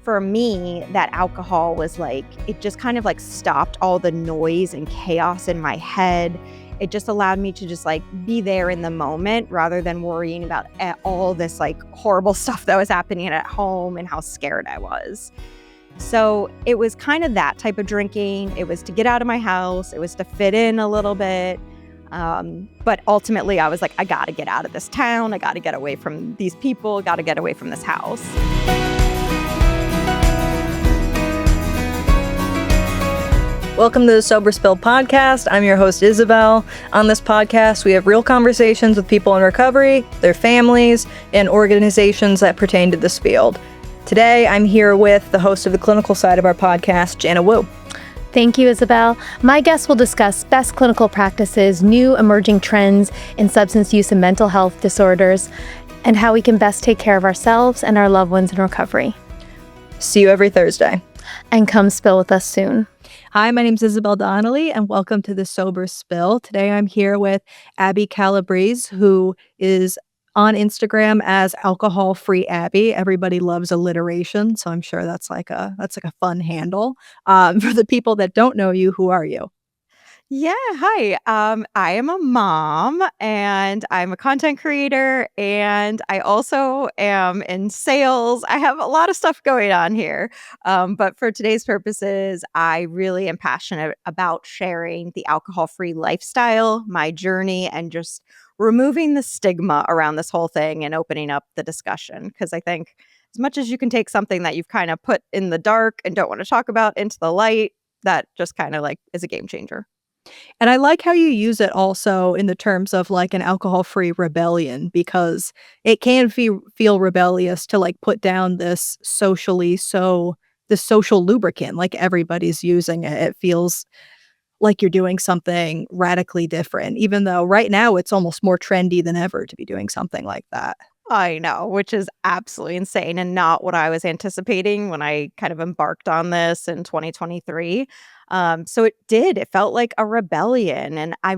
for me, that alcohol was like, it just kind of like stopped all the noise and chaos in my head. It just allowed me to just like be there in the moment rather than worrying about all this like horrible stuff that was happening at home and how scared I was. So it was kind of that type of drinking. It was to get out of my house. It was to fit in a little bit. But ultimately, I was like, I got to get out of this town. I got to get away from these people. Got to get away from this house. Welcome to the Sober Spill podcast. I'm your host, Isabel. On this podcast, we have real conversations with people in recovery, their families, and organizations that pertain to this field. Today, I'm here with the host of the clinical side of our podcast, Jana Wu. Thank you, Isabel. My guests will discuss best clinical practices, new emerging trends in substance use and mental health disorders, and how we can best take care of ourselves and our loved ones in recovery. See you every Thursday. And come spill with us soon. Hi, my name is Isabel Donnelly, and welcome to the Sober Spill. Today, I'm here with Abby Calabrese, who is on Instagram as Alcohol-Free Abby. Everybody loves alliteration, so I'm sure that's like a fun handle. For the people that don't know you, who are you? Yeah, hi. I am a mom and I'm a content creator and I also am in sales. I have a lot of stuff going on here. But for today's purposes, I really am passionate about sharing the alcohol-free lifestyle, my journey, and just removing the stigma around this whole thing and opening up the discussion. Because I think as much as you can take something that you've kind of put in the dark and don't want to talk about into the light, that just kind of like is a game changer. And I like how you use it also in the terms of like an alcohol-free rebellion, because it can feel rebellious to like put down this social lubricant, like everybody's using it. It feels like you're doing something radically different, even though right now it's almost more trendy than ever to be doing something like that. I know, which is absolutely insane and not what I was anticipating when I kind of embarked on this in 2023. So it felt like a rebellion. And I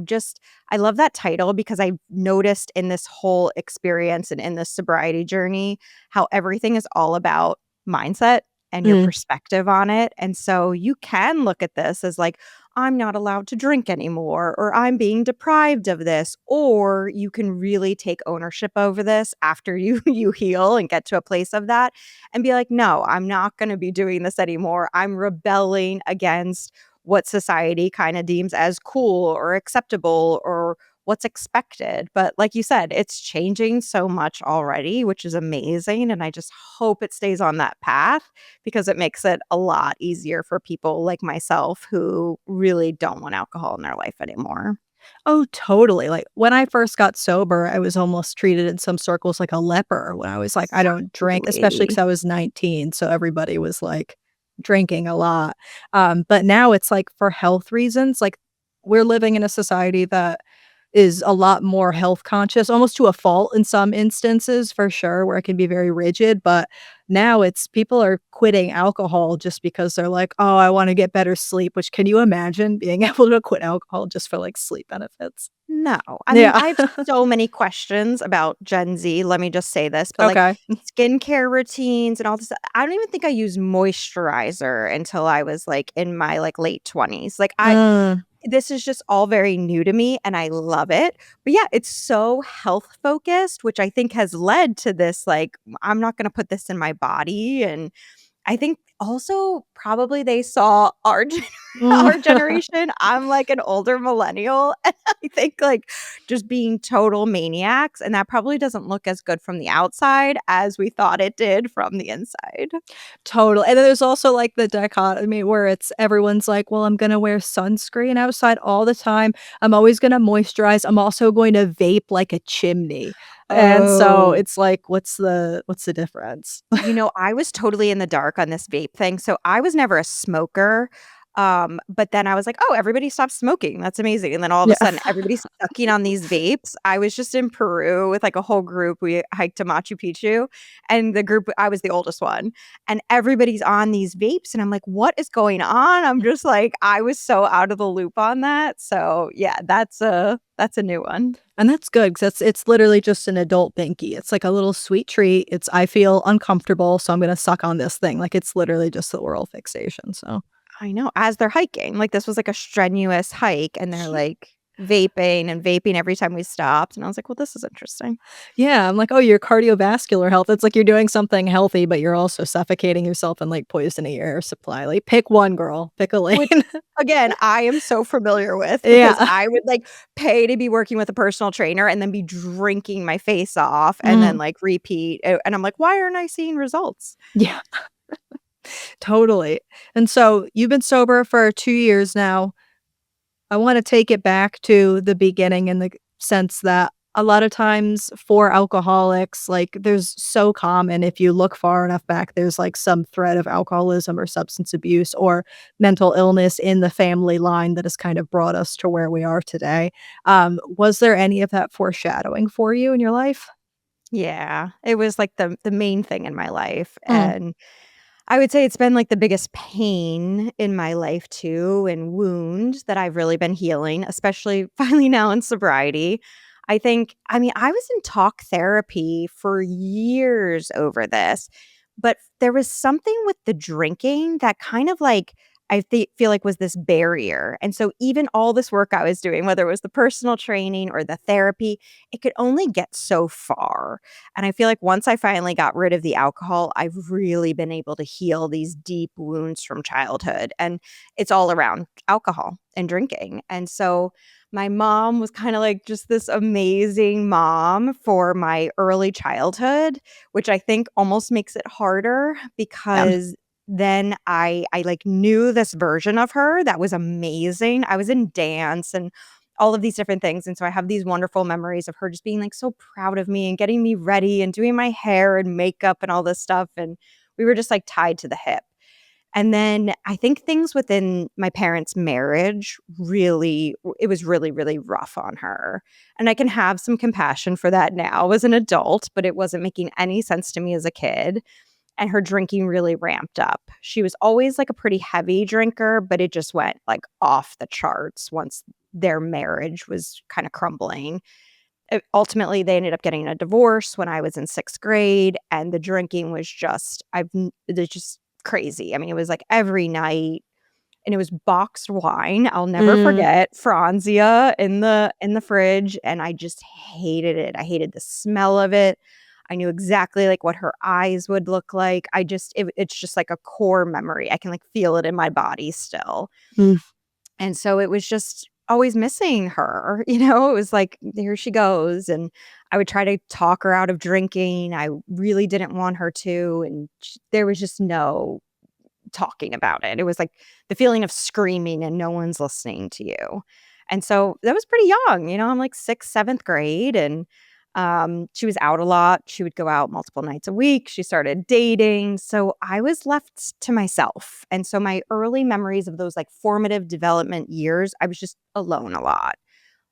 love that title because I noticed in this whole experience and in this sobriety journey, how everything is all about mindset and your perspective on it. And so you can look at this as like, I'm not allowed to drink anymore, or I'm being deprived of this, or you can really take ownership over this after you heal and get to a place of that and be like, no, I'm not going to be doing this anymore. I'm rebelling against what society kind of deems as cool or acceptable or what's expected. But like you said, it's changing so much already, which is amazing. And I just hope it stays on that path because it makes it a lot easier for people like myself who really don't want alcohol in their life anymore. Oh, totally. Like when I first got sober, I was almost treated in some circles like a leper when I was like, I don't drink, especially because I was 19. So everybody was like drinking a lot. But now it's like for health reasons, like we're living in a society that is a lot more health conscious, almost to a fault in some instances, for sure, where it can be very rigid. But now it's people are quitting alcohol just because they're like, oh, I want to get better sleep, which can you imagine being able to quit alcohol just for like sleep benefits? No. I mean, Yeah. I have so many questions about Gen Z. Let me just say this, but like Okay. skincare routines and all this. I don't even think I used moisturizer until I was like in my like late 20s. This is just all very new to me and I love it. But yeah, it's so health focused, which I think has led to this like, I'm not going to put this in my body. And I think also probably they saw our generation. I'm like an older millennial. And I think like just being total maniacs. And that probably doesn't look as good from the outside as we thought it did from the inside. Total. And then there's also like the dichotomy where it's everyone's like, well, I'm going to wear sunscreen outside all the time. I'm always going to moisturize. I'm also going to vape like a chimney. And so Oh. it's like, what's the difference? I was totally in the dark on this vape thing. So I was never a smoker. But then I was like, "Oh, everybody stopped smoking. That's amazing." And then all of a Yeah. sudden, everybody's sucking on these vapes. I was just in Peru with, like, a whole group. We hiked to Machu Picchu, and the group I was the oldest one, and everybody's on these vapes, and I'm like, "What is going on?" I'm just like I was so out of the loop on that. So, yeah, that's a new one. And that's good 'cause it's literally just an adult binky. It's like a little sweet treat. It's I feel uncomfortable, so I'm gonna suck on this thing. Like, it's literally just the oral fixation, so I know, as they're hiking, like, this was, like, a strenuous hike, and they're, like, vaping and vaping every time we stopped, and I was like, "Well, this is interesting." yeah, I'm like, "Oh, your cardiovascular health." It's like you're doing something healthy, but you're also suffocating yourself and, like, poisoning your air supply. Like, pick one, girl. Pick a lane. Which, again, I am so familiar with because Yeah. I would, like, pay to be working with a personal trainer and then be drinking my face off and then, Mm. like, repeat, and I'm like, "Why aren't I seeing results?" Yeah. Totally. And so you've been sober for 2 years now. I wanna take it back to the beginning in the sense that a lot of times for alcoholics, like, there's so common if you look far enough back, there's, like, some thread of alcoholism or substance abuse or mental illness in the family line that has kind of brought us to where we are today. Was there any of that foreshadowing for you in your life? Yeah, it was, like, the main thing in my life, Mm. and I would say it's been, like, the biggest pain in my life too and wound that I've really been healing, especially finally now in sobriety. I mean, I was in talk therapy for years over this, but there was something with the drinking that kind of, like, feel like was this barrier, and so even all this work I was doing, whether it was the personal training or the therapy, it could only get so far. And I feel like once I finally got rid of the alcohol, I've really been able to heal these deep wounds from childhood. And it's all around alcohol and drinking. And so my mom was kind of like just this amazing mom for my early childhood, which I think almost makes it harder Yeah. because then I like knew this version of her that was amazing. I was in dance and all of these different things, and so I have these wonderful memories of her just being, like, so proud of me and getting me ready and doing my hair and makeup and all this stuff, and we were just, like, tied to the hip. And then I think things within my parents' marriage really it was really, really rough on her, and I can have some compassion for that now as an adult, but it wasn't making any sense to me as a kid, and her drinking really ramped up. She was always, like, a pretty heavy drinker, but it just went, like, off the charts once their marriage was kinda crumbling. Ultimately, they ended up getting a divorce when I was in 6th grade, and the drinking was just it's just crazy. I mean, it was, like, every night, and it was boxed wine. I'll never Mm. forget Franzia in the fridge, and I just hated it. I hated the smell of it. I knew exactly, like, what her eyes would look like. It's just, like, a core memory. I can, like, feel it in my body still. Mm. And so it was just always missing her, you know? It was like, "There she goes," and I would try to talk her out of drinking. I really didn't want her to, and there was just no talking about it. It was like the feeling of screaming and no one's listening to you. And so that was pretty young, you know, I'm like 6th, 7th grade, and she was out a lot. She would go out multiple nights a week. She started dating. So I was left to myself. And so my early memories of those like formative development years, I was just alone a lot,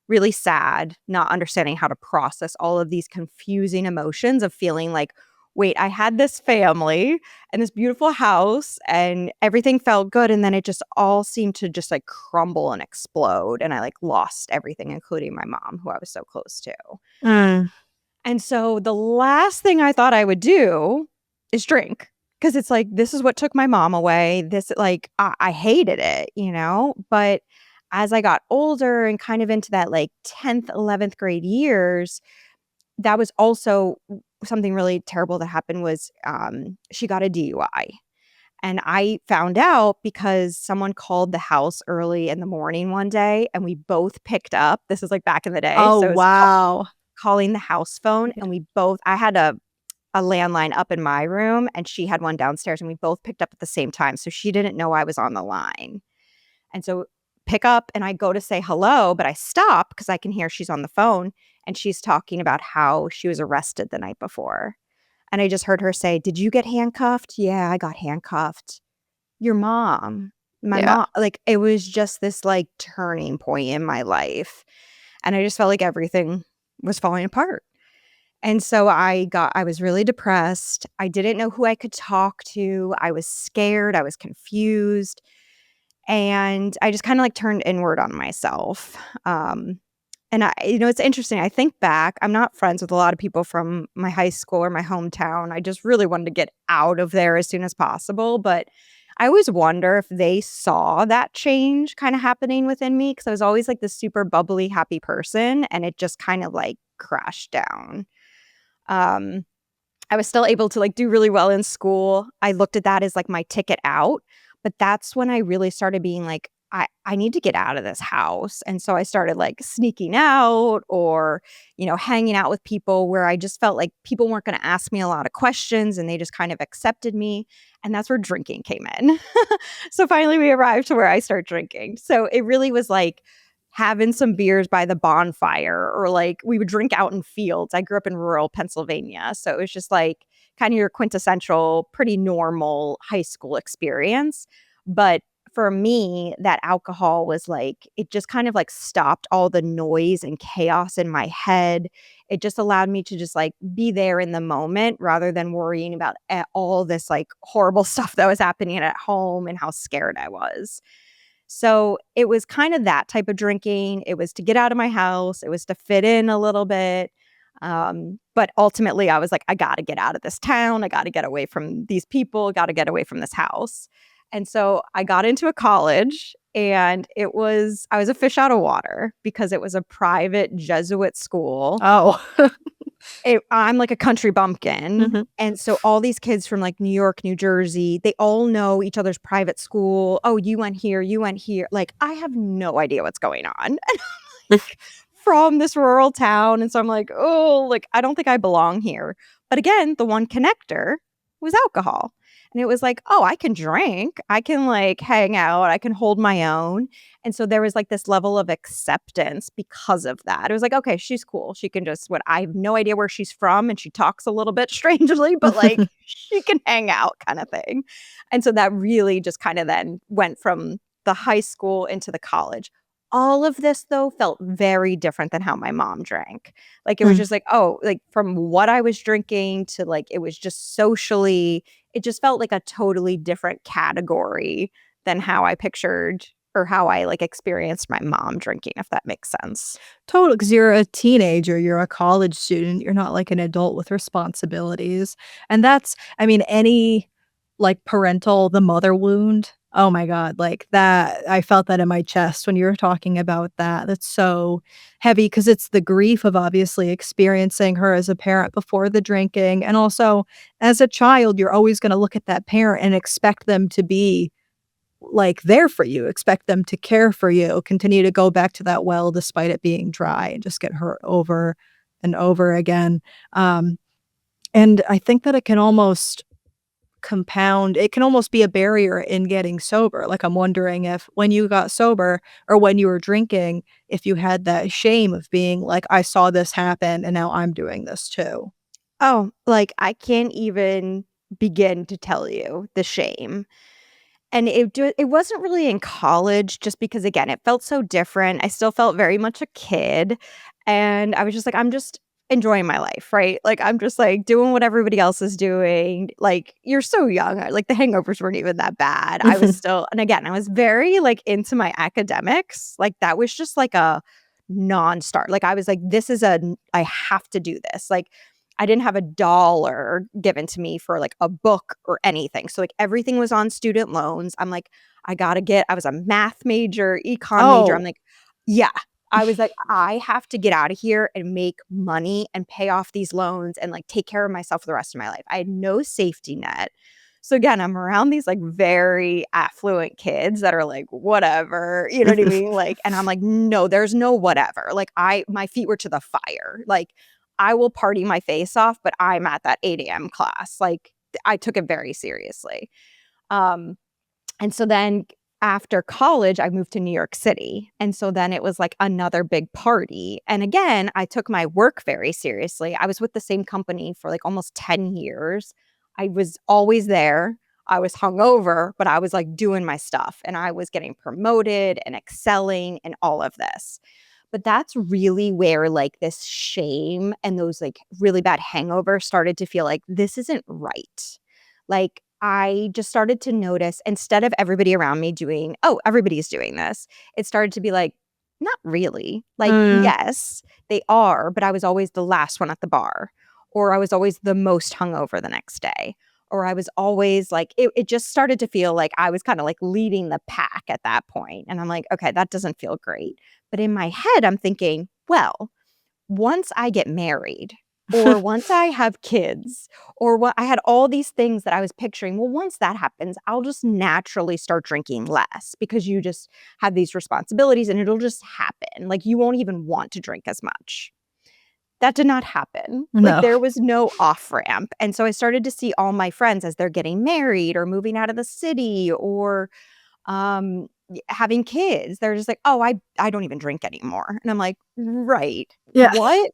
really sad, not understanding how to process all of these confusing emotions of feeling like, wait, I had this family and this beautiful house and everything felt good. And then it just all seemed to just like crumble and explode. And I like lost everything, including my mom, who I was so close to. Mm. And so the last thing I thought I would do is drink because it's like, this is what took my mom away. This, like, I hated it, you know? But as I got older and kind of into that like 10th, 11th grade years, that was also something really terrible that happened was she got a DUI. And I found out because someone called the house early in the morning one day and we both picked up. This is like back in the day. Oh, So it's wow. calling the house phone, Yeah. and I had a landline up in my room, and she had one downstairs, and we both picked up at the same time, so she didn't know I was on the line. And so pick up, and I go to say hello, but I stop because I can hear she's on the phone, and she's talking about how she was arrested the night before. And I just heard her say, "Did you get handcuffed?" "Yeah, I got handcuffed." "Your mom." My Yeah. mom, like, it was just this, like, turning point in my life, and I just felt like everything was falling apart. And so I was really depressed. I didn't know who I could talk to. I was scared. I was confused. And I just kinda, like, turned inward on myself. And it's interesting. I think back, I'm not friends with a lot of people from my high school or my hometown. I just really wanted to get out of there as soon as possible, but I always wonder if they saw that change kinda happening within me because I was always, like, this super bubbly, happy person, and it just kind of, like, crashed down. Um I was still able to, like, do really well in school. I looked at that as, like, my ticket out, but that's when I really started being like, "I need to get out of this house," and so I started, like, sneaking out or, hanging out with people where I just felt like people weren't gonna ask me a lot of questions and they just kind of accepted me, and that's where drinking came in. So finally we arrived to where I start drinking. So it really was like having some beers by the bonfire or like we would drink out in fields. I grew up in rural Pennsylvania, so it was just like kind of your quintessential pretty normal high school experience. But for me, that alcohol was like it just kind of like stopped all the noise and chaos in my head. It just allowed me to just like be there in the moment rather than worrying about all this like horrible stuff that was happening at home and how scared I was. So, it was kind of that type of drinking. It was to get out of my house, it was to fit in a little bit, but ultimately, I was like, "I gotta get out of this town, I gotta get away from these people, gotta get away from this house." And so, I got into a college, and I was a fish out of water because it was a private Jesuit school. Oh. I'm like a country bumpkin, Mhm. and so all these kids from, like, New York, New Jersey, they all know each other's private school. "Oh, you went here." Like, I have no idea what's going on, and I'm like, from this rural town, and so I'm like, "Oh, like, I don't think I belong here." But again, the one connector was alcohol, and it was like, "Oh, I can drink, I can, like, hang out, I can hold my own." And so there was, like, this level of acceptance because of that. It was like, "Okay, she's cool. She can just what I have no idea where she's from, and she talks a little bit strangely, but, like, she can hang out kinda thing." And so that really just kinda then went from the high school into the college. All of this, though, felt very different than how my mom drank. Like, it was Mm. just like, oh, like, from what I was drinking to, like, it was just socially it just felt like a totally different category than how I pictured or how I, like, experienced my mom drinking, if that makes sense. Total, because 'cause you're a teenager, you're a college student, you're not like an adult with responsibilities, and that's I mean, any, like, the mother wound, oh my god, like, that I felt that in my chest when you were talking about that, that's so heavy because it's the grief of obviously experiencing her as a parent before the drinking, and also, as a child, you're always gonna look at that parent and expect them to be like, there for you, expect them to care for you, continue to go back to that well despite it being dry and just get hurt over and over again. Um, and I think that it can almost be a barrier in getting sober. Like, I'm wondering if when you got sober or when you were drinking, if you had that shame of being like, "I saw this happen and now I'm doing this too." Oh, like, I can't even begin to tell you the shame. And it wasn't really in college just because, again, it felt so different. I still felt very much a kid, and I was just like, "I'm just enjoying my life," right? Like, I'm just, like, doing what everybody else is doing. Like, you're so young, like, the hangovers weren't even that bad. I was still and again, I was very, like, into my academics. Like, that was just, like, a non-start. Like, I was like, "This is I have to do this." Like, I didn't have a dollar given to me for, like, a book or anything, so, like, everything was on student loans. I'm like, I was a math major, econ major, I'm Oh. like yeah. I was like, "I have to get out of here and make money and pay off these loans and, like, take care of myself for the rest of my life." I had no safety net. So, again, I'm around these, like, very affluent kids that are like, "Whatever," you know what I mean? Like, and I'm like, "No, there's no whatever." Like, my feet were to the fire. Like, I will party my face off, but I'm at that 8 a.m. class. Like, I took it very seriously. Um, and so then after college, I moved to New York City. And so then it was like another big party. And again, I took my work very seriously. I was with the same company for like almost 10 years. I was always there. I was hungover, but I was like doing my stuff and I was getting promoted and excelling and all of this. But that's really where like this shame and those like really bad hangovers started to feel like this isn't right. Like I just started to notice instead of everybody around me doing, oh, everybody's doing this, it started to be like, not really. Like, Mm. yes, they are, but I was always the last one at the bar, or I was always the most hungover the next day, or I was always like, it just started to feel like I was kind of like leading the pack at that point. And I'm like, okay, that doesn't feel great. But in my head, I'm thinking, well, once I get married or once I have kids or what I had all these things that I was picturing. Well, once that happens, I'll just naturally start drinking less because you just have these responsibilities and it'll just happen. Like you won't even want to drink as much. That did not happen. Like No. there was no off ramp. And so I started to see all my friends as they're getting married or moving out of the city or having kids. They're just like, "Oh, I don't even drink anymore." And I'm like, "Right. Yeah. What?"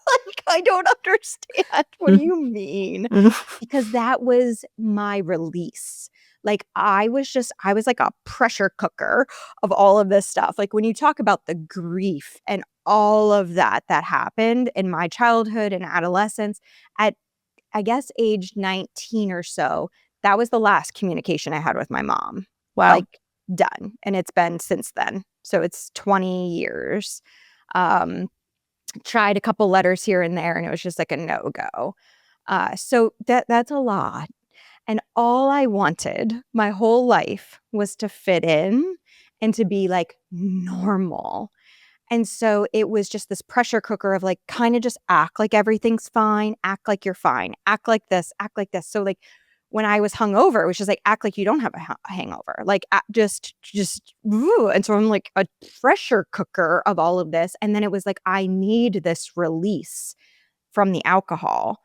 Like, I don't understand. What do you mean? Because that was my release. Like, I was like a pressure cooker of all of this stuff. Like, when you talk about the grief and all of that happened in my childhood and adolescence, at, I guess, age 19 or so, that was the last communication I had with my mom. Wow. Like, done, and it's been since then. So it's 20 years. Um Tried a couple letters here and there, and it was just like a no-go. So that's a lot, and all I wanted my whole life was to fit in and to be, like, normal, and so it was just this pressure cooker of, like, kinda just act like everything's fine, act like you're fine, act like this, act like this. So, like, when I was hungover, it was just like, act like you don't have a hangover. Like, just ooh, and so I'm like a pressure cooker of all of this, and then it was like, I need this release from the alcohol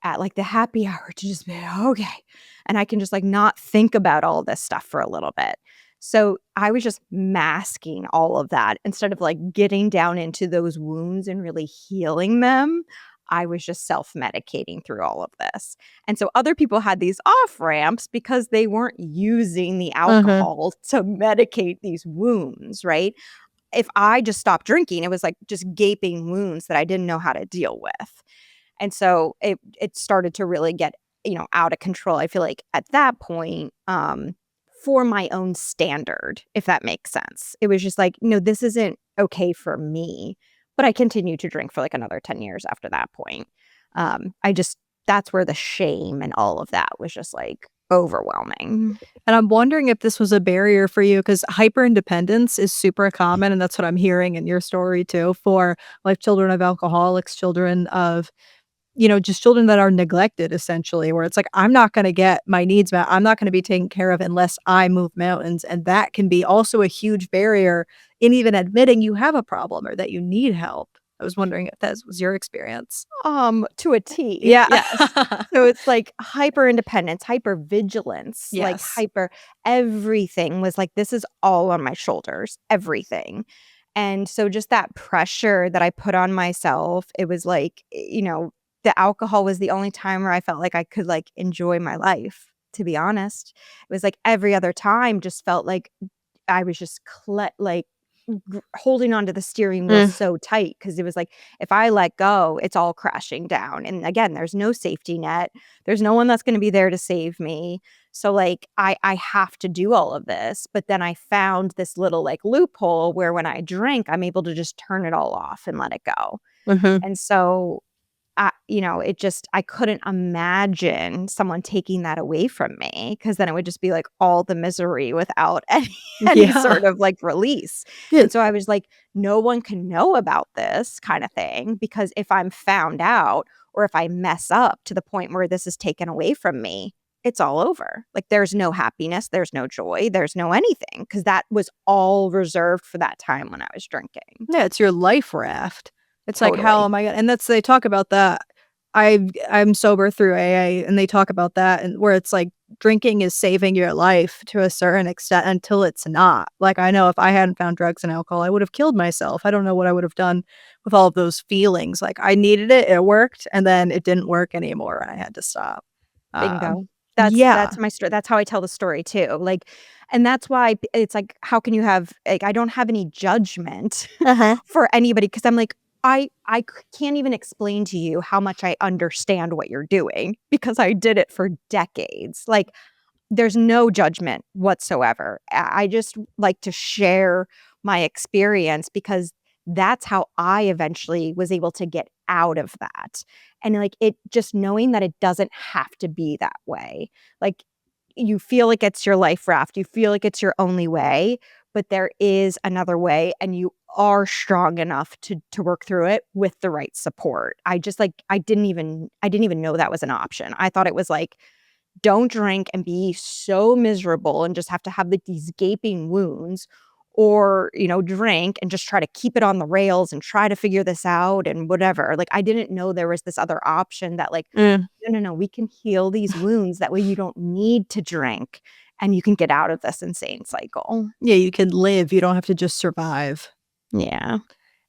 at, like, the happy hour to just be, like, "Okay," and I can just, like, not think about all this stuff for a little bit. So, I was just masking all of that instead of, like, getting down into those wounds and really healing them. I was just self-medicating through all of this. And so other people had these off-ramps because they weren't using the Mhm. alcohol to medicate these wounds, right? If I just stopped drinking, it was like just gaping wounds that I didn't know how to deal with. And so it started to really get, out of control. I feel like at that point, for my own standard, if that makes sense. It was just like, no, this isn't okay for me. But I continued to drink for like another 10 years after that point. I just That's where the shame and all of that was just like overwhelming. And I'm wondering if this was a barrier for you because hyperindependence is super common, and that's what I'm hearing in your story too, for, like, children of alcoholics, children of just children that are neglected essentially, where it's like, I'm not gonna get my needs met. I'm not gonna be taken care of unless I move mountains. And that can be also a huge barrier in even admitting you have a problem or that you need help. I was wondering if that was your experience. To a T, Yeah. yes. So it's like hyper independence, hyper vigilance, like Yes. hyper everything was like, this is all on my shoulders, everything. And so just that pressure that I put on myself, it was like, the alcohol was the only time where I felt like I could like enjoy my life, to be honest. It was like every other time just felt like I was just holding onto the steering wheel Mm. so tight because it was like, if I let go, it's all crashing down. And again, there's no safety net. There's no one that's going to be there to save me. So like I have to do all of this. But then I found this little like loophole where when I drink, I'm able to just turn it all off and let it go. Mhm. And so I couldn't imagine someone taking that away from me because then it would just be like all the misery without any Yeah. sort of like release. Yeah. And so I was like, no one can know about this kind of thing because if I'm found out or if I mess up to the point where this is taken away from me, it's all over. Like there's no happiness, there's no joy, there's no anything because that was all reserved for that time when I was drinking. Yeah, it's your life raft. It's like, how Totally. am I gonna and that's they talk about that. I'm sober through AA, and they talk about that and where it's like drinking is saving your life to a certain extent until it's not. Like, I know if I hadn't found drugs and alcohol, I would have killed myself. I don't know what I would have done with all of those feelings. Like, I needed it, it worked, and then it didn't work anymore, and I had to stop. Um, Bingo. That's Yeah. my story. That's how I tell the story too. Like, and that's why it's like, how can you have like, I don't have any judgment Uh-huh. for anybody because I'm like, can't even explain to you how much I understand what you're doing because I did it for decades. Like, there's no judgment whatsoever. I just like to share my experience because that's how I eventually was able to get out of that. And like it just knowing that it doesn't have to be that way. Like you feel like it's your life raft, you feel like it's your only way, but there is another way and you are strong enough to work through it with the right support. I just like I didn't even know that was an option. I thought it was like don't drink and be so miserable and just have to have like these gaping wounds or, drink and just try to keep it on the rails and try to figure this out and whatever. Like I didn't know there was this other option that like, Mm. no, no, no, we can heal these wounds. That way you don't need to drink and you can get out of this insane cycle. Yeah, you can live, you don't have to just survive. Yeah.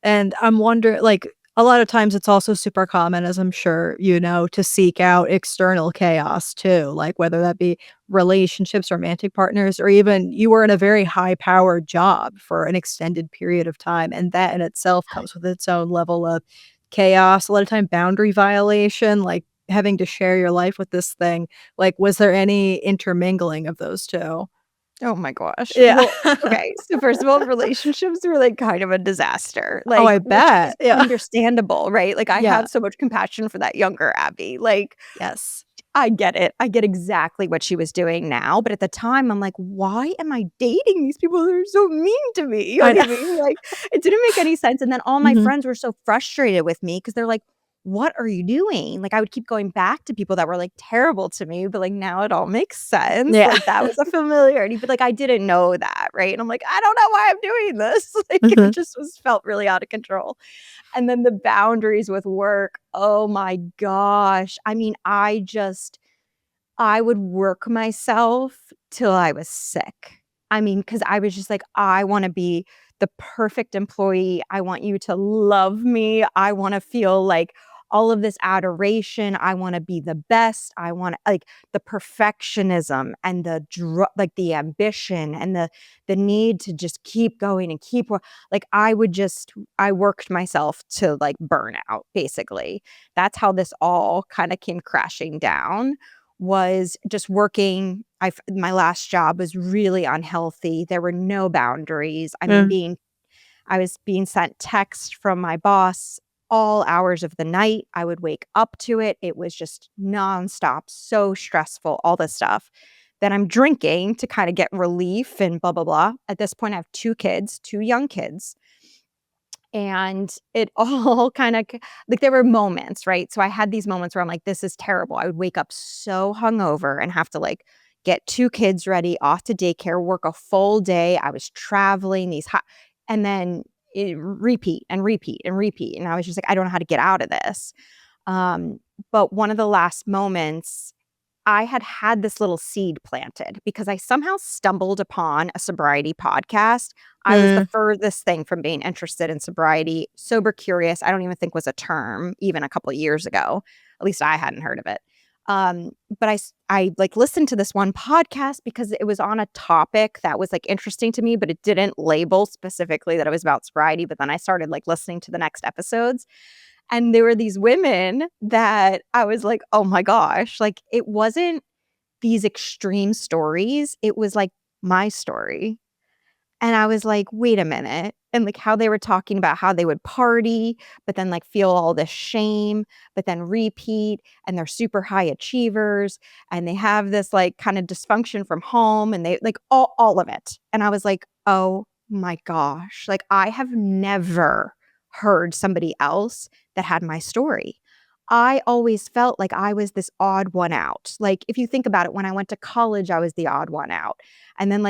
And I'm wondering, like, a lot of times it's also super common, as I'm sure you know, to seek out external chaos too, like whether that be relationships, romantic partners, or even you were in a very high powered job for an extended period of time. And that in itself comes with its own level of chaos, a lot of time boundary violation, like having to share your life with this thing. Like, was there any intermingling of those two? Oh my gosh. Yeah. Well, okay. So first of all, relationships were like kind of a disaster, Oh, like, I which is bet. Yeah. understandable, right? Like I Yeah. have so much compassion for that younger Abby. Like Yes. I get it. I get exactly what she was doing now, but at the time, I'm like, "Why am I dating these people that are so mean to me?" You know I what know. I mean? Like, it didn't make any sense, and then all my Mhm. friends were so frustrated with me because 'cause they're like, "What are you doing?" Like, I would keep going back to people that were, like, terrible to me, but, like, now it all makes sense. Yeah. Like, that was a familiarity, but, like, I didn't know that, right? And I'm like, "I don't know why I'm doing this." Like, it Mhm. just was felt really out of control. And then the boundaries with work, oh my gosh. I mean, I would work myself till I was sick. I mean, because I was just like, "I wanna be the perfect employee. I want you to love me. I wanna feel, like, all of this adoration. I wanna be the best. I wanna" like, the perfectionism and like, the ambition and the need to just keep going and like, I worked myself to, like, burnout, basically. That's how this all kinda came crashing down was just working. My last job was really unhealthy. There were no boundaries. I mean, Mm. I was being sent text from my boss all hours of the night. I would wake up to it. It was just nonstop, so stressful, all this stuff. Then I'm drinking to kind of get relief and blah, blah, blah. At this point, I have 2 kids, 2 young kids. And it all kinda like, there were moments, right? So I had these moments where I'm like, "This is terrible." I would wake up so hungover and have to, like, get 2 kids ready, off to daycare, work a full day. I was traveling, and then repeat and repeat and repeat, and I was just like, "I don't know how to get out of this." But one of the last moments I had had this little seed planted because I somehow stumbled upon a sobriety podcast. I was the Mm. furthest thing from being interested in sobriety. Sober curious, I don't even think was a term even a couple of years ago. At least I hadn't heard of it. But I like listened to this one podcast because it was on a topic that was like interesting to me, but it didn't label specifically that it was about sobriety. But then I started like listening to the next episodes and there were these women that I was like, "Oh my gosh." Like, it wasn't these extreme stories, it was, like, my story. And I was like, "Wait a minute." And, like, how they were talking about how they would party, but then, like, feel all this shame, but then repeat, and they're super high achievers, and they have this, like, kinda dysfunction from home, and they like, all of it. And I was like, "Oh my gosh." Like, I have never heard somebody else that had my story. I always felt like I was this odd one out. Like, if you think about it, when I went to college, I was the odd one out. And then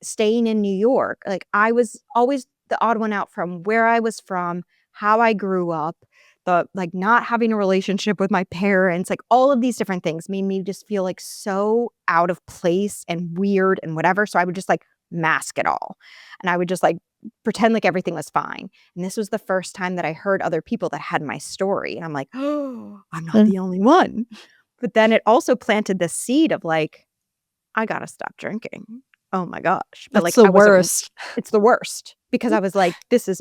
staying in New York, like I was always the odd one out from where I was from, how I grew up, the like not having a relationship with my parents, like all of these different things made me just feel like so out of place and weird and whatever. So I would just like mask it all. And I would just like pretend like everything was fine. And this was the first time that I heard other people that had my story. And I'm like, oh, I'm not Mm. the only one. But then it also planted the seed of like, I gotta stop drinking. Oh my gosh. But That's like the I wasn't worst. it's the worst because I was like, this is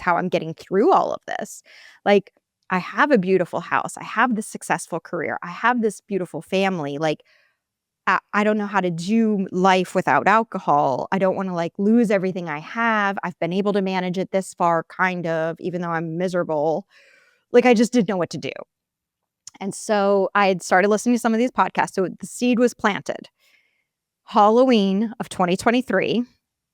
how I'm getting through all of this. Like, I have a beautiful house. I have this successful career. I have this beautiful family. Like, I don't know how to do life without alcohol. I don't want to like lose everything I have. I've been able to manage it this far, kind of, even though I'm miserable. Like, I just didn't know what to do. And so I had started listening to some of these podcasts. So the seed was planted. Halloween of 2023,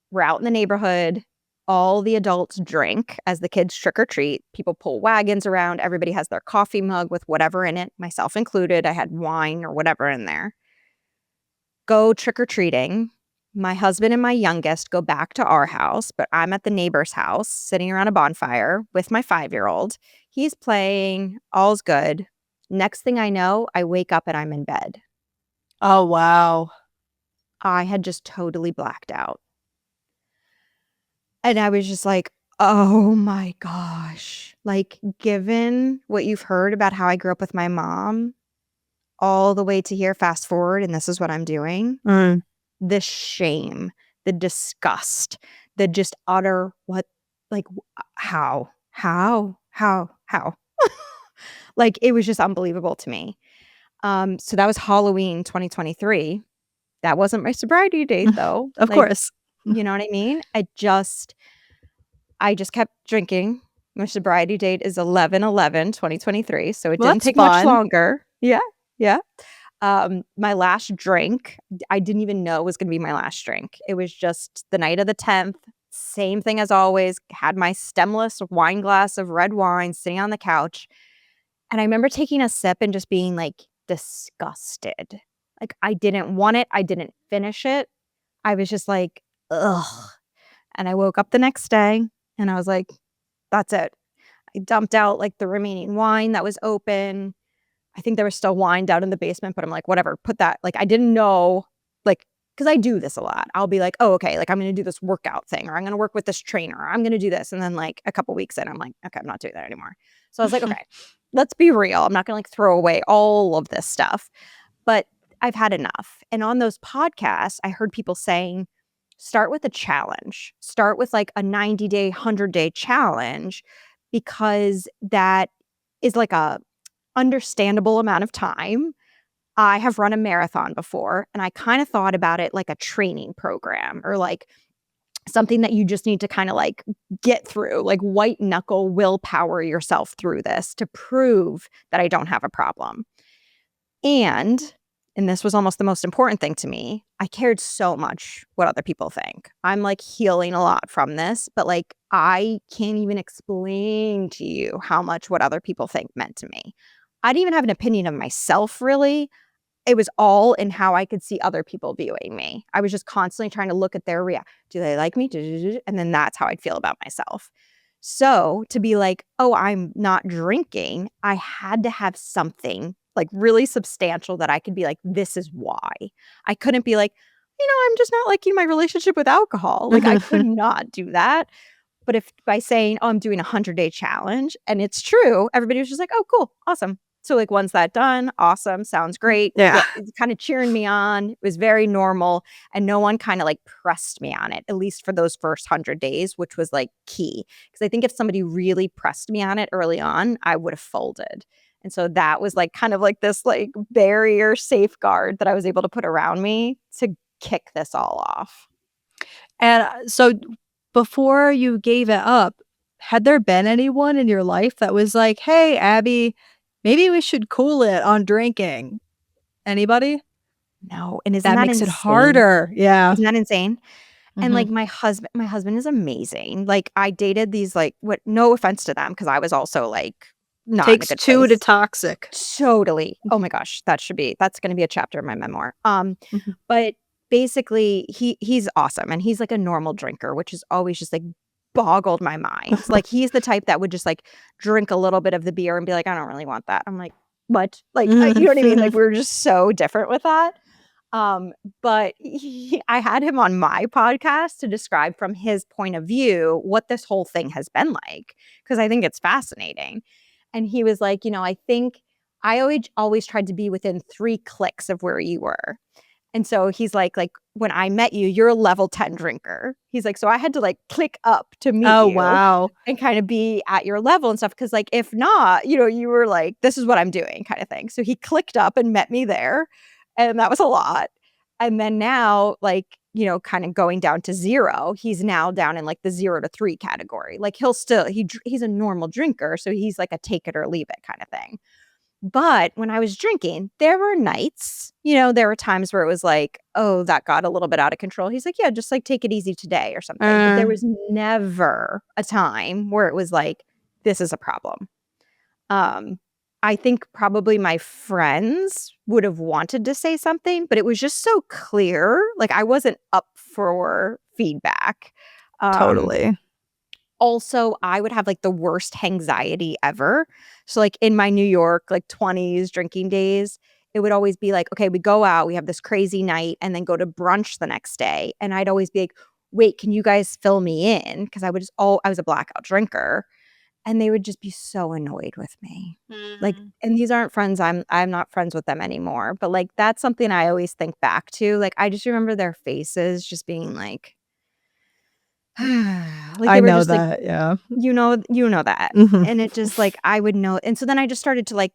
we're out in the neighborhood. All the adults drink as the kids trick or treat. People pull wagons around. Everybody has their coffee mug with whatever in it, myself included. I had wine or whatever in there. Go trick or treating. My husband and my youngest go back to our house, but I'm at the neighbor's house sitting around a bonfire with my 5-year-old. He's playing. All's good. Next thing I know, I wake up and I'm in bed. Oh, wow. I had just totally blacked out. And I was just like, oh my gosh. Like, given what you've heard about how I grew up with my mom, all the way to here, fast forward, and this is what I'm doing. Mm. The shame, the disgust, the just utter what, like, how? Like, it was just unbelievable to me. So that was Halloween 2023. That wasn't my sobriety date, though. Of Like, course. you know what I mean? I just kept drinking. My sobriety date is 11/11/2023, so it Well, didn't that's take much fun. longer. Yeah, yeah. My last drink, I didn't even know was gonna be my last drink. It was just the night of the 10th, same thing as always, had my stemless wine glass of red wine sitting on the couch, and I remember taking a sip and just being, like, disgusted. Like, I didn't want it, I didn't finish it. I was just like, "Ugh." And I woke up the next day, and I was like, "That's it." I dumped out, like, the remaining wine that was open. I think there was still wine down in the basement, but I'm like, "Whatever, put that." Like, I didn't know, like, because I do this a lot. I'll be like, "Oh, okay, like, I'm gonna do this workout thing, or I'm gonna work with this trainer, or I'm gonna do this," and then, like, a couple weeks in, I'm like, "Okay, I'm not doing that anymore." So I was like, "Okay, let's be real. I'm not gonna, like, throw away all of this stuff." But I've had enough. And on those podcasts, I heard people saying, start with a challenge. Start with like a 90-day, 100-day challenge because that is like a understandable amount of time. I have run a marathon before and I kind of thought about it like a training program or like something that you just need to kind of like get through, like white knuckle willpower yourself through this to prove that I don't have a problem. And this was almost the most important thing to me, I cared so much what other people think. I'm, like, healing a lot from this, but, like, I can't even explain to you how much what other people think meant to me. I didn't even have an opinion of myself, really. It was all in how I could see other people viewing me. I was just constantly trying to look at their do they like me? And then that's how I'd feel about myself. So to be like, "Oh, I'm not drinking," I had to have something, like, really substantial that I could be like, "This is why." I couldn't be like, "I'm just not liking my relationship with alcohol." Like, I could not do that. But if by saying, "Oh, I'm doing a 100-day challenge," and it's true, everybody was just like, "Oh, cool. Awesome." So, like, once that done, awesome, sounds great. Yeah. Yeah, it's kinda cheering me on. It was very normal, and no one kinda, like, pressed me on it, at least for those first 100 days, which was, like, key. Because I think if somebody really pressed me on it early on, I would have folded. And so that was, like, kind of like this, like, barrier safeguard that I was able to put around me to kick this all off. And, so before you gave it up, had there been anyone in your life that was like, "Hey, Abby, maybe we should cool it on drinking." Anybody? No, and isn't That that makes it insane? harder. Yeah. Isn't that insane? And, Mhm. like, my husband is amazing. Like, I dated these, like, what no offense to them, because I was also, like, not in a Takes good 2 to place. toxic. Totally. Oh my gosh, that's gonna be a chapter in my memoir. Mhm. But basically, he's awesome, and he's, like, a normal drinker, which has always just, like, boggled my mind. Like, he's the type that would just, like, drink a little bit of the beer and be like, "I don't really want that." I'm like, "What?" Like, you know what I mean? Like, we're just so different with that. Um, but I had him on my podcast to describe from his point of view what this whole thing has been like, because I think it's fascinating. And he was like, "I think I always tried to be within 3 clicks of where you were. And so he's like, "When I met you, you're a level 10 drinker." He's like, "So I had to, like, click up to meet Oh, you wow. and kinda be at your level and stuff, because like, if not, you were like, 'This is what I'm doing,' kinda thing." So he clicked up and met me there, and that was a lot. And then now, like, kinda going down to 0, he's now down in, like, the 0 to 3 category. Like, he's a normal drinker, so he's like a take it or leave it kinda thing. But when I was drinking, there were nights, there were times where it was like, "Oh, that got a little bit out of control." He's like, "Yeah, just, like, take it easy today," or something. But there Mm, was never a time where it was like, "This is a problem." Um, I think probably my friends would have wanted to say something, but it was just so clear, like, I wasn't up for feedback. Um totally. Also, I would have, like, the worst anxiety ever. So, like, in my New York, like, 20s drinking days, it would always be like, okay, we go out, we have this crazy night, and then go to brunch the next day, and I'd always be like, "Wait, can you guys fill me in?" Because I was a blackout drinker, and they would just be so annoyed with me. Like, Mm. and these aren't friends, I'm not friends with them anymore, but, like, that's something I always think back to. Like, I just remember their faces just being like, like, I they were know just like, that, yeah. you know that. Mhm. And it just, like, I would know, and so then I just started to, like,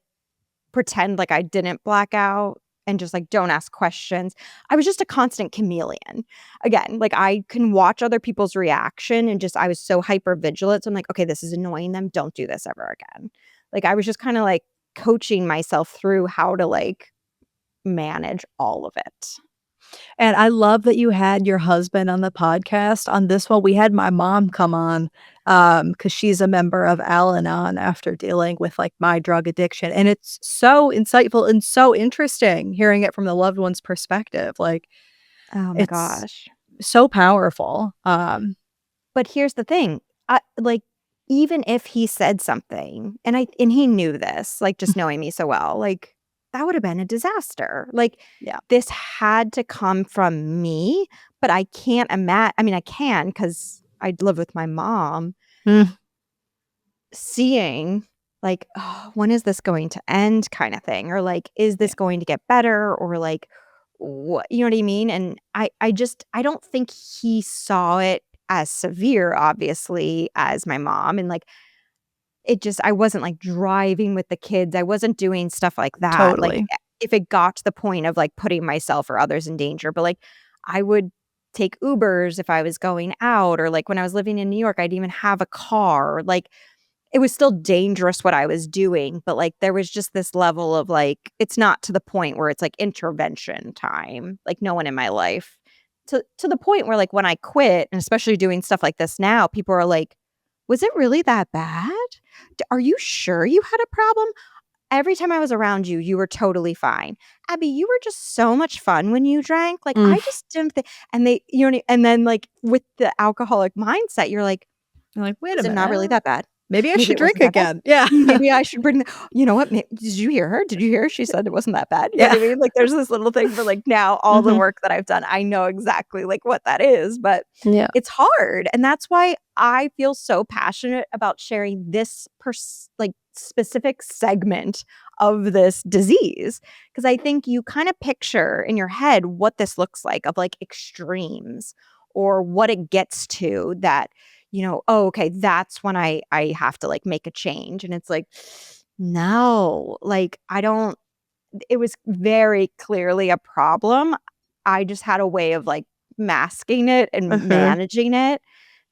pretend like I didn't black out and just, like, don't ask questions. I was just a constant chameleon. Again, like, I can watch other people's reaction and just I was so hyper vigilant, so I'm like, "Okay, this is annoying them, don't do this ever again." Like, I was just kinda, like, coaching myself through how to, like, manage all of it. And I love that you had your husband on the podcast. On this one, we had my mom come on, because she's a member of Al-Anon after dealing with, like, my drug addiction, and it's so insightful and so interesting hearing it from the loved one's perspective, like, Oh my it's gosh. so powerful. But here's the thing, like, even if he said something, and he knew this, like, just knowing me so well, like, that would have been a disaster. Like, Yeah. this had to come from me, but I can't I mean, I can, because I live with my mom, Mm, seeing, like, "Oh, when is this going to end?" kinda thing, or, like, "Is yeah, this going to get better?" Or, like, what, you know what I mean? And I don't think he saw it as severe, obviously, as my mom, and, like, it just I wasn't, like, driving with the kids, I wasn't doing stuff like that, like, totally. if it got to the point of, like, putting myself or others in danger, but, like, I would take Ubers if I was going out, or, like, when I was living in New York, I'd even have a car, like, it was still dangerous what I was doing, but, like, there was just this level of, like, it's not to the point where it's, like, intervention time, like, no one in my life. To the point where, like, when I quit, and especially doing stuff like this now, people are like, "Was it really that bad? Are you sure you had a problem? Every time I was around you, you were totally fine. Abby, you were just so much fun when you drank, like, Mm, I just didn't thi," and they and then, like, with the alcoholic mindset, you're like, you're like, "Wait a "Was it not really minute, that bad? maybe I Maybe should it drink wasn't that bad. again." Yeah. Maybe I should bring the," you know what? Did you hear her? Did you hear her? She said it wasn't that bad. You know Yeah. what I mean? Like, there's this little thing where, like, now all the Mhm. work that I've done, I know exactly, like, what that is, but Yeah. it's hard, and that's why I feel so passionate about sharing this like, specific segment of this disease, because I think you kinda picture in your head what this looks like, of, like, extremes, or what it gets to that, "Oh, okay, that's when I have to, like, make a change," and it's like, "No," like, I don't it was very clearly a problem. I just had a way of, like, masking it and Uh-huh. managing it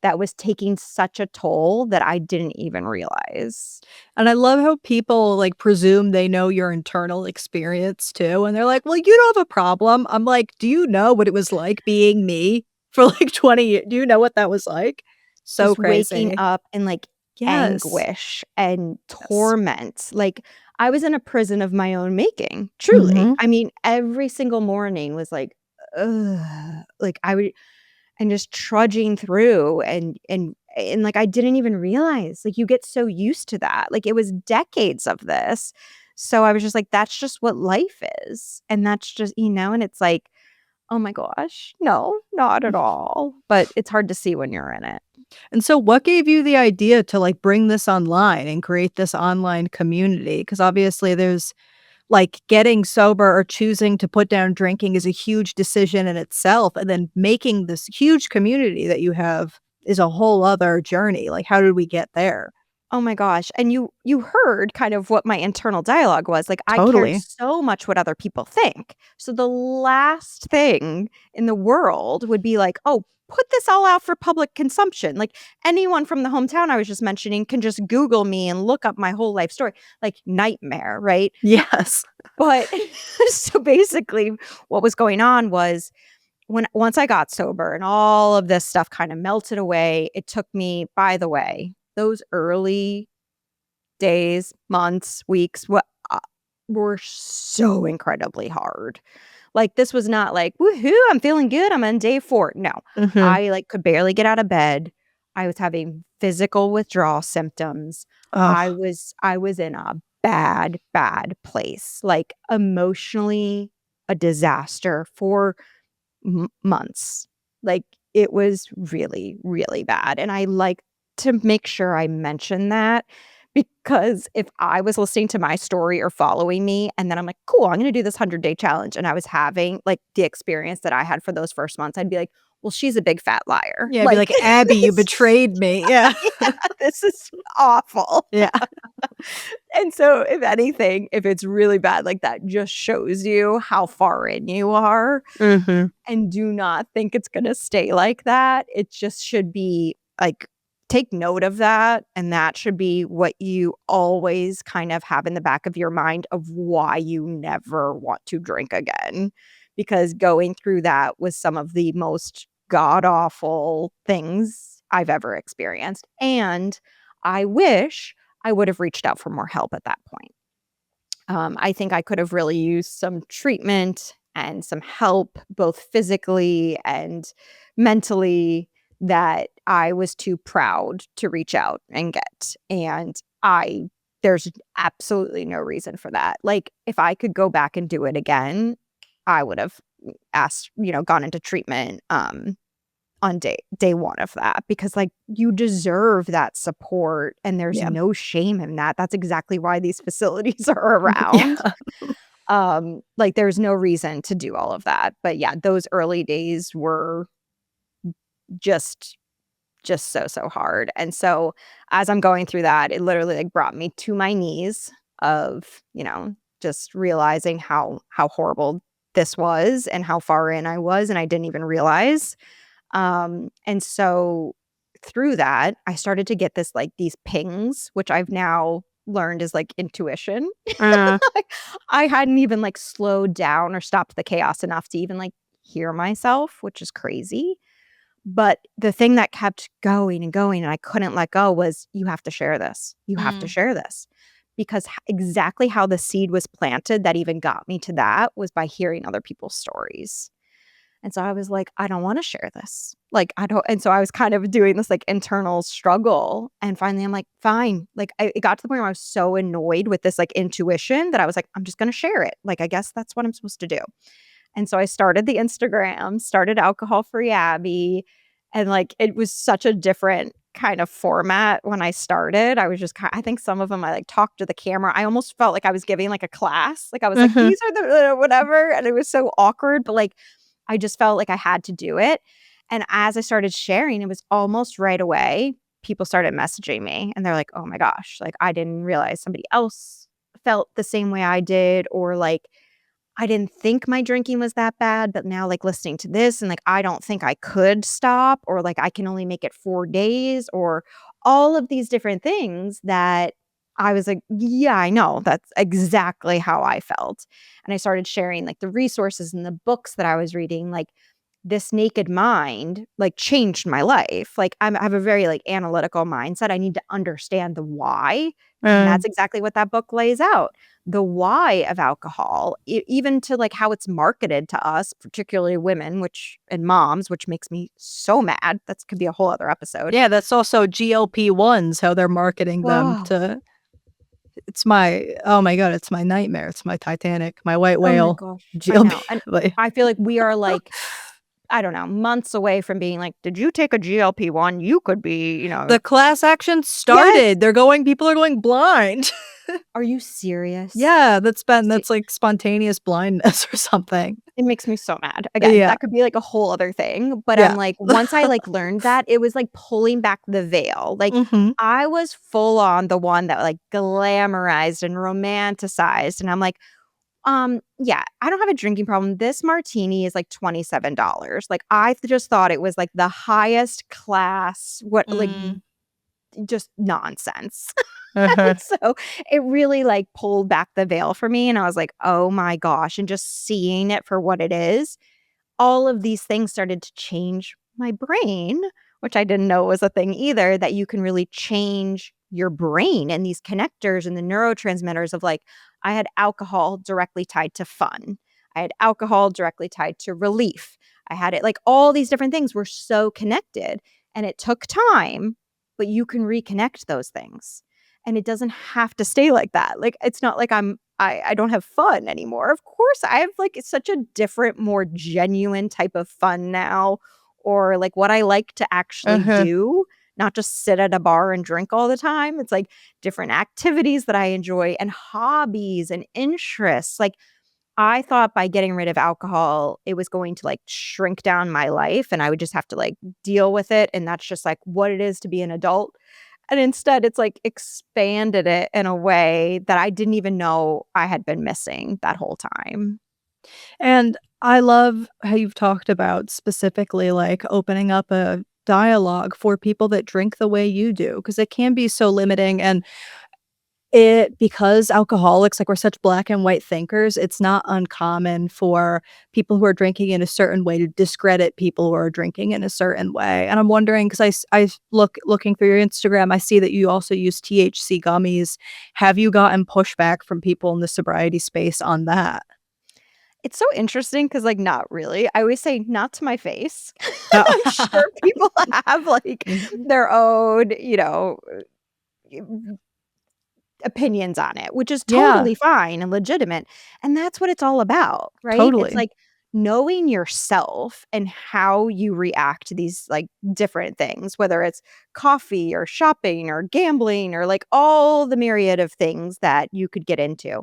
that was taking such a toll that I didn't even realize. And I love how people, like, presume they know your internal experience too, and they're like, "Well, you don't have a problem." I'm like, "Do you know what it was like being me for, like, 20 years? Do you know what that was like?" So Just waking crazy. up in, like, Yes. anguish and Yes. torment, like, I was in a prison of my own making, truly. Mhm. I mean, every single morning was like, ugh, like, I would, and just trudging through, and, like, I didn't even realize, like, you get so used to that, like, it was decades of this, so I was just like, "That's just what life is," and that's just, and it's like, Oh my gosh. No, not at all. But it's hard to see when you're in it. And so what gave you the idea to, like, bring this online and create this online community? Because obviously there's like, getting sober or choosing to put down drinking is a huge decision in itself, and then making this huge community that you have is a whole other journey. Like, how did we get there? Oh my gosh, and you heard kind of what my internal dialogue was, like, I cared Totally. so much what other people think. So the last thing in the world would be like, "Oh, put this all out for public consumption." Like, anyone from the hometown I was just mentioning can just Google me and look up my whole life story. Like, nightmare, right? Yes. But so basically what was going on was once I got sober and all of this stuff kind of melted away, it took me, by the way, those early days, months, weeks, were so incredibly hard. Like, this was not like, "Woohoo, I'm feeling good, I'm on day 4." No. Mhm. I, like, could barely get out of bed. I was having physical withdrawal symptoms. Ugh. I was in a bad, bad place, like, emotionally a disaster for months. Like, it was really, really bad, and I like to make sure I mention that because if I was listening to my story or following me, and then I'm like, "Cool, I'm gonna do this 100-day challenge," and I was having, like, the experience that I had for those first months, I'd be like, "Well, she's a big fat liar." Yeah, be Like, like, "Abby, you this betrayed me." Yeah. yeah, this is awful. Yeah. And so, if anything, if it's really bad like that, just shows you how far in you are. Mhm. And do not think it's gonna stay like that. It just should be, like, take note of that, and that should be what you always kind of have in the back of your mind of why you never want to drink again, because going through that was some of the most god awful things I've ever experienced, and I wish I would have reached out for more help at that point. I think I could have really used some treatment and some help, both physically and mentally, that I was too proud to reach out and get. And there's absolutely no reason for that. Like, if I could go back and do it again, I would have asked, gone into treatment on day 1 of that because, like, you deserve that support, and there's Yeah. no shame in that. That's exactly why these facilities are around. Yeah. Like, there's no reason to do all of that, but yeah, those early days were just so hard, and so, as I'm going through that, it literally, like, brought me to my knees of, just realizing how horrible this was and how far in I was, and I didn't even realize. And so through that, I started to get these pings, which I've now learned is like intuition. Uh, Like, I hadn't even like slowed down or stopped the chaos enough to even like hear myself, which is crazy. But the thing that kept going and going and I couldn't let go was you have to share this. You have to mm. share this. Because exactly how the seed was planted that even got me to that was by hearing other people's stories. And so I was like, "I don't wanna share this." Like, I don't and so I was kind of doing this, like, internal struggle, and finally I'm like, "Fine." Like, it got to the point where I was so annoyed with this, like, intuition that I was like, "I'm just gonna share it." Like, I guess that's what I'm supposed to do. And so I started the Instagram, started Alcohol Free Abby, and, like, it was such a different kind of format when I started. I was just I think some of them I, like, talked to the camera. I almost felt like I was giving, like, a class. Like, I was like, Mhm. "These are the whatever," and it was so awkward, but, like, I just felt like I had to do it. And as I started sharing, it was almost right away, people started messaging me and they're like, "Oh my gosh, like, I didn't realize somebody else felt the same way I did," or like, I didn't think my drinking was that bad, but now, like, listening to this and, like, I don't think I could stop or, like, I can only make it 4 days or all of these different things that I was like, "Yeah, I know. That's exactly how I felt." And I started sharing, like, the resources and the books that I was reading, like, This Naked Mind, like, changed my life. Like, I have a very, like, analytical mindset. I need to understand the why, and Uh, that's exactly what that book lays out the why of alcohol, even to like how it's marketed to us, particularly women, which and moms, which makes me so mad. That could be a whole other episode. yeah, that's also GLP-1s, how they're marketing them Whoa. to oh my god, it's my nightmare. It's my Titanic, my white Oh my whale, gosh, I GLP. know, and Like, I feel like we are, like, I don't know, months away from being like, "Did you take a GLP-1? You could be," the class action Yes! started. People are going blind. Are you serious? Yeah, See, that's like spontaneous blindness or something. it makes me so mad. Again, Yeah, that could be, like, a whole other thing, but I'm yeah. like, once I, like, learned that, it was like pulling back the veil. Like, Mhm. I was full on the one that, like, glamorized and romanticized, and I'm like, yeah, I don't have a drinking problem. This martini is like $27." Like, I just thought it was, like, the highest class, what like, Mm. just nonsense. Uh-huh. So, it really, like, pulled back the veil for me, and I was like, "Oh my gosh," and just seeing it for what it is, all of these things started to change my brain, which I didn't know was a thing either, that you can really change your brain and these connectors and the neurotransmitters of like, I had alcohol directly tied to fun. I had alcohol directly tied to relief. I had it like all these different things were so connected and it took time, but you can reconnect those things. And it doesn't have to stay like that. Like it's not like I don't have fun anymore. Of course, I have like such a different, more genuine type of fun now, or like what I like to actually Uh-huh. do, not just sit at a bar and drink all the time. It's like different activities that I enjoy and hobbies and interests. Like I thought by getting rid of alcohol, it was going to like shrink down my life and I would just have to like deal with it. And that's just like what it is to be an adult. And instead, it's like expanded it in a way that I didn't even know I had been missing that whole time. And I love how you've talked about specifically, like, opening up a dialogue for people that drink the way you do, because it can be so limiting, and because alcoholics, like, we're such black and white thinkers, it's not uncommon for people who are drinking in a certain way to discredit people who are drinking in a certain way, and I'm wondering 'cause looking through your Instagram, I see that you also use THC gummies. Have you gotten pushback from people in the sobriety space on that? It's so interesting because, like, not really. I always say, "Not to my face." I'm sure people have, like, Mhm. their own, opinions on it, which is Yeah, totally fine and legitimate, and that's what it's all about, right? It's totally. like knowing yourself and how you react to these, like, different things, whether it's coffee or shopping or gambling or, like, all the myriad of things that you could get into.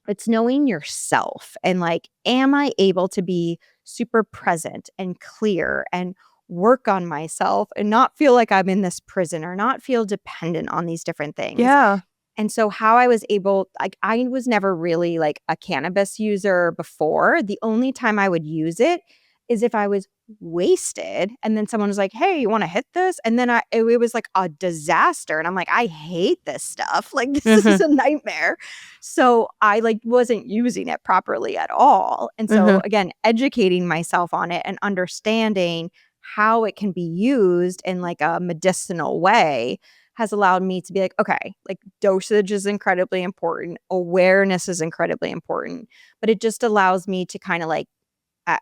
It's knowing yourself and, like, am I able to be super present and clear and work on myself and not feel like I'm in this prison or not feel dependent on these different things? Yeah. And so how I was able like, I was never really, like, a cannabis user before. The only time I would use it is if I was wasted and then someone was like, "Hey, you wanna hit this?" And then it was, like, a disaster, and I'm like, "I hate this stuff. Like, this is Mhm, a nightmare." So I, like, wasn't using it properly at all. And so, mhm. again, educating myself on it and understanding how it can be used in, like, a medicinal way has allowed me to be like, okay, like dosage is incredibly important, awareness is incredibly important, but it just allows me to kind of like,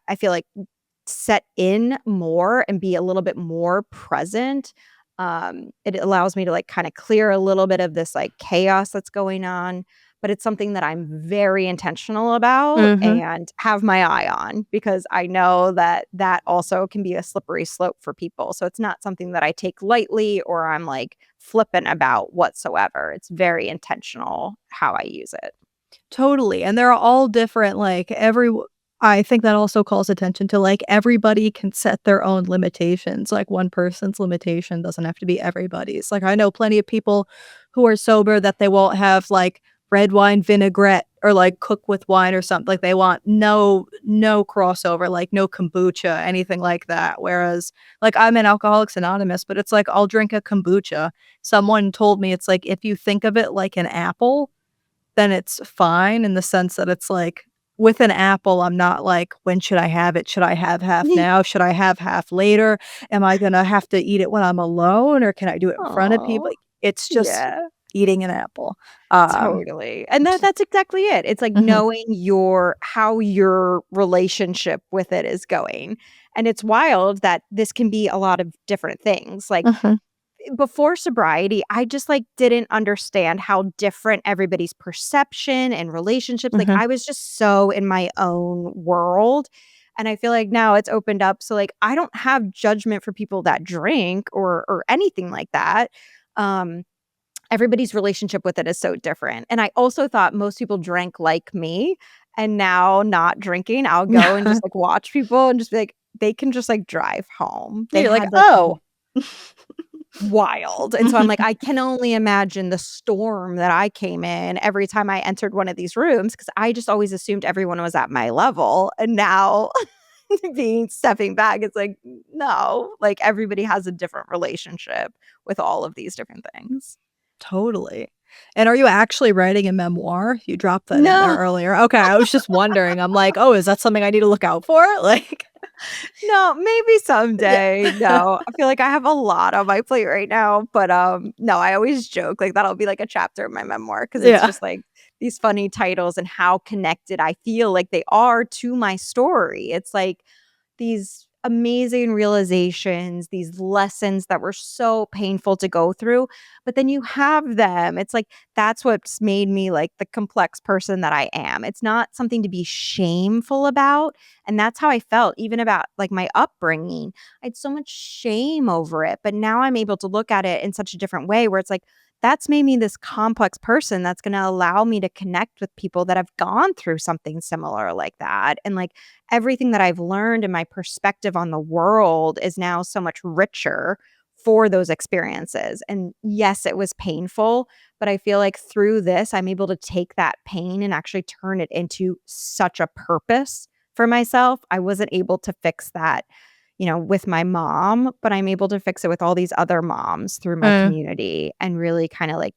I feel like set in more and be a little bit more present. It allows me to like kind of clear a little bit of this like chaos that's going on, but it's something that I'm very intentional about Mhm. and have my eye on because I know that that also can be a slippery slope for people. So it's not something that I take lightly or I'm like flippant about whatsoever. It's very intentional how I use it. Totally, and they're all different, like, I think that also calls attention to, like, everybody can set their own limitations, like, one person's limitation doesn't have to be everybody's, like, I know plenty of people who are sober that they won't have, like, red wine vinaigrette or, like, cook with wine or something, like, they want no crossover, like, no kombucha, anything like that, whereas, like, I'm in Alcoholics Anonymous, but it's like, I'll drink a kombucha. Someone told me it's like, if you think of it like an apple, then it's fine in the sense that it's like, with an apple, I'm not like, "When should I have it? Should I have half now? Should I have half later? Am I gonna have to eat it when I'm alone, or can I do it in front of people?" Oh, Like, it's just yeah. eating an apple. Um, Totally, and that's exactly it. It's like mhm, knowing your how your relationship with it is going, and it's wild that this can be a lot of different things, like, mhm, before sobriety, I just, like, didn't understand how different everybody's perception and relationships, like, Mhm. I was just so in my own world, and I feel like now it's opened up, so, like, I don't have judgment for people that drink or anything like that. Um, Everybody's relationship with it is so different, and I also thought most people drank like me, and now not drinking, I'll go and just, like, watch people and just be like, they can just, like, drive home. They You're like, had, like, "Oh." wild, and so I'm like, I can only imagine the storm that I came in every time I entered one of these rooms because I just always assumed everyone was at my level, and now being stepping back, it's like, no, like, everybody has a different relationship with all of these different things. Totally. And are you actually writing a memoir? You dropped that in there No. earlier. Okay, I was just wondering. I'm like, "Oh, is that something I need to look out for?" Like No, maybe Yeah. someday. No, I feel like I have a lot on my plate right now, but, no, I always joke, like, that'll be, like, a chapter of my memoir because it's Yeah. just, like, these funny titles and how connected I feel like they are to my story. It's, like, these amazing realizations, these lessons that were so painful to go through, but then you have them. It's, like, that's what's made me, like, the complex person that I am. It's not something to be shameful about, and that's how I felt even about, like, my upbringing. I had so much shame over it, but now I'm able to look at it in such a different way where it's like, that's made me this complex person that's gonna allow me to connect with people that have gone through something similar like that, and, like, everything that I've learned and my perspective on the world is now so much richer for those experiences, and yes, it was painful, but I feel like through this, I'm able to take that pain and actually turn it into such a purpose for myself. I wasn't able to fix that, with my mom, but I'm able to fix it with all these other moms through my Mm. community and really kinda, like,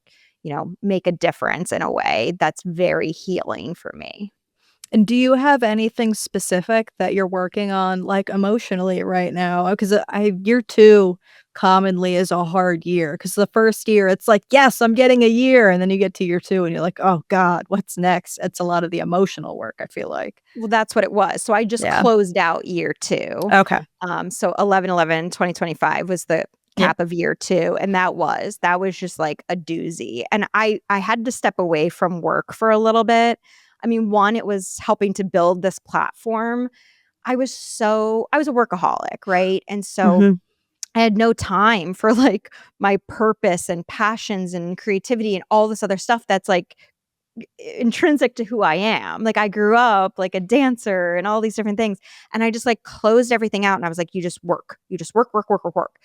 make a difference in a way that's very healing for me. And do you have anything specific that you're working on, like, emotionally right now? Because I year 2 commonly is a hard year. Because the first year, it's like, "Yes, I'm getting a year," and then you get to year 2 and you're like, "Oh god, what's next?" It's a lot of the emotional work, I feel like. Well, that's what it was. So I just Yeah. closed out year 2. Okay. So 11/11/2025 was the Yeah. cap of year 2, and that was just like a doozy. And I had to step away from work for a little bit. I mean, one, it was helping to build this platform. I was a workaholic, right? And so Mhm. I had no time for like my purpose and passions and creativity and all this other stuff that's like intrinsic to who I am. Like, I grew up like a dancer and all these different things, and I just, like, closed everything out, and I was like, "You just work. You just work, work, work, work, work."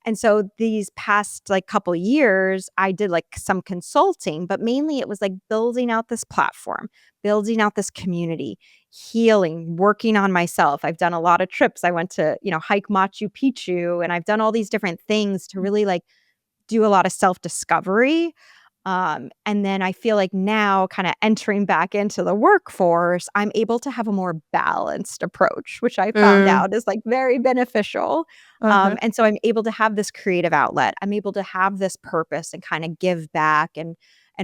And so these past, like, couple years, I did, like, some consulting, but mainly it was, like, building out this platform, building out this community, healing, working on myself. I've done a lot of trips. I went to, hike Machu Picchu, and I've done all these different things to really, like, do a lot of self-discovery. And then I feel like now kinda entering back into the workforce, I'm able to have a more balanced approach, which I found Mm. out is, like, very beneficial. Okay. And so I'm able to have this creative outlet. I'm able to have this purpose and kinda give back and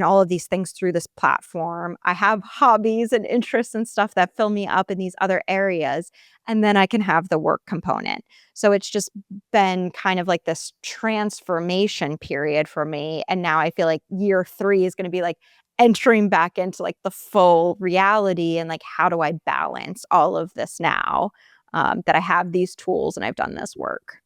all of these things through this platform. I have hobbies and interests and stuff that fill me up in these other areas, and then I can have the work component. So it's just been kind of like this transformation period for me, and now I feel like year 3 is gonna be, like, entering back into, like, the full reality and, like, how do I balance all of this now, that I have these tools and I've done this work.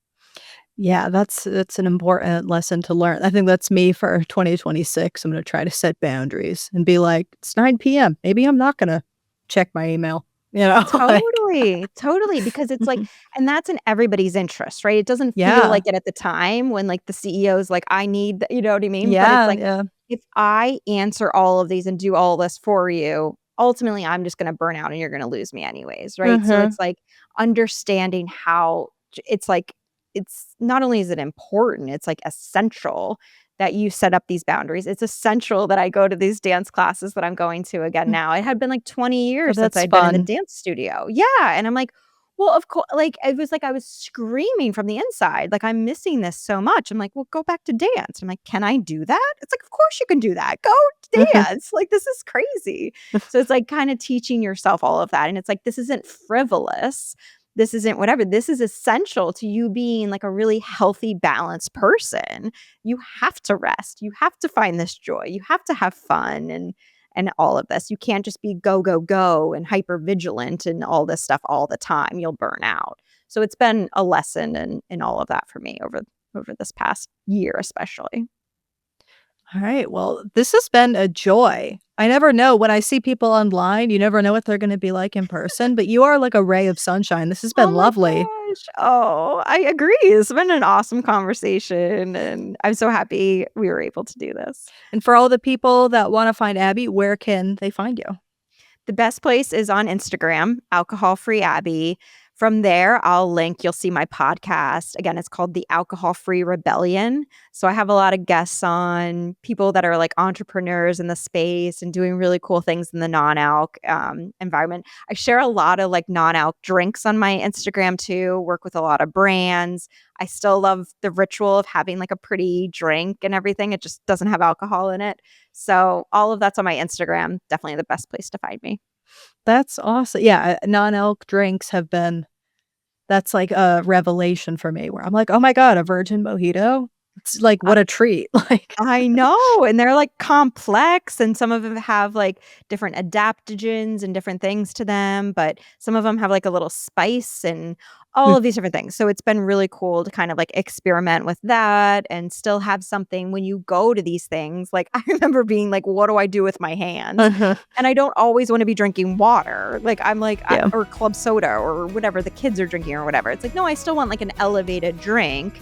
Yeah, that's an important lesson to learn. I think that's me for 2026. I'm gonna try to set boundaries and be like, "It's 9 p.m. Maybe I'm not gonna check my email." You know, like Totally, totally, because it's like Mhm. and that's in everybody's interest, right? It doesn't feel Yeah. like it at the time when, like, the CEO is like, "I need" you know what I mean? But it's Yeah, like, yeah. if I answer all of these and do all this for you, ultimately, I'm just gonna burn out and you're gonna lose me anyways, right? So Mhm. it's like understanding how it's like it's not only is it important, it's, like, essential that you set up these boundaries. It's essential that I go to these dance classes that I'm going to again Mm. now. It had been, like, 20 Oh, years since that's I'd been in the fun. dance studio. Yeah, and I'm like, "Well, of course, like, it was like I was screaming from the inside, like, "I'm missing this so much." I'm like, "Well, go back to dance." I'm like, "Can I do that?" It's like, "Of course you can do that. Go Mhm. dance." Like, this is crazy. So it's, like, kinda teaching yourself all of that, and it's like, this isn't frivolous. this isn't whatever. This is essential to you being like a really healthy, balanced person. You have to rest. You have to find this joy. You have to have fun and all of this. You can't just be go, go, go and hyper vigilant and all this stuff all the time. You'll burn out. So it's been a lesson in all of that for me over this past year, especially. All right. Well, this has been a joy. I never know when I see people online, you never know what they're going to be like in person, but you are like a ray of sunshine. This has Oh been my lovely. gosh. Oh, I agree. It's been an awesome conversation, and I'm so happy we were able to do this. And for all the people that want to find Abby, where can they find you? The best place is on Instagram, Alcohol Free Abby. From there, I'll link. You'll see my podcast. Again, it's called The Alcohol Free Rebellion. So I have a lot of guests on, people that are like entrepreneurs in the space and doing really cool things in the non-alc environment. I share a lot of like non-alc drinks on my Instagram too, work with a lot of brands. I still love the ritual of having like a pretty drink and everything. It just doesn't have alcohol in it. So all of that's on my Instagram. Definitely the best place to find me. That's awesome. Yeah, non-alc drinks have been that's like a revelation for me where I'm like, "Oh my god, a virgin mojito?" It's like, what a treat. Like I know, and they're, like, complex, and some of them have, like, different adaptogens and different things to them, but some of them have, like, a little spice and all of these different things, so it's been really cool to kind of, like, experiment with that and still have something when you go to these things, like, I remember being like, "What do I do with my hands?" Uh-huh. And I don't always wanna be drinking water, like, I'm like Yeah. or club soda or whatever the kids are drinking or whatever, it's like, no, I still want, like, an elevated drink,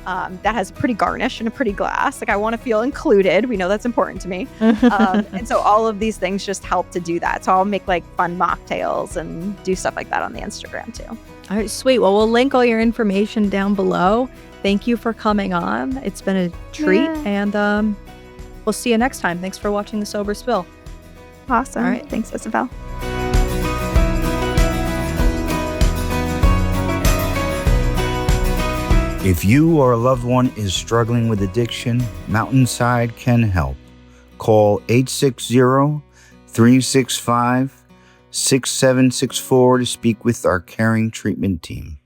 that has a pretty garnish and a pretty glass. Like I want to feel included. We know that's important to me. And so all of these things just help to do that. So I'll make like fun mocktails and do stuff like that on the Instagram too. All right, sweet. Well, we'll link all your information down below. Thank you for coming on. It's been a treat, Yeah. and we'll see you next time. Thanks for watching The Sober Spill. Awesome. All right. Thanks, Isabel. If you or a loved one is struggling with addiction, Mountainside can help. Call 860-365-6764 to speak with our caring treatment team.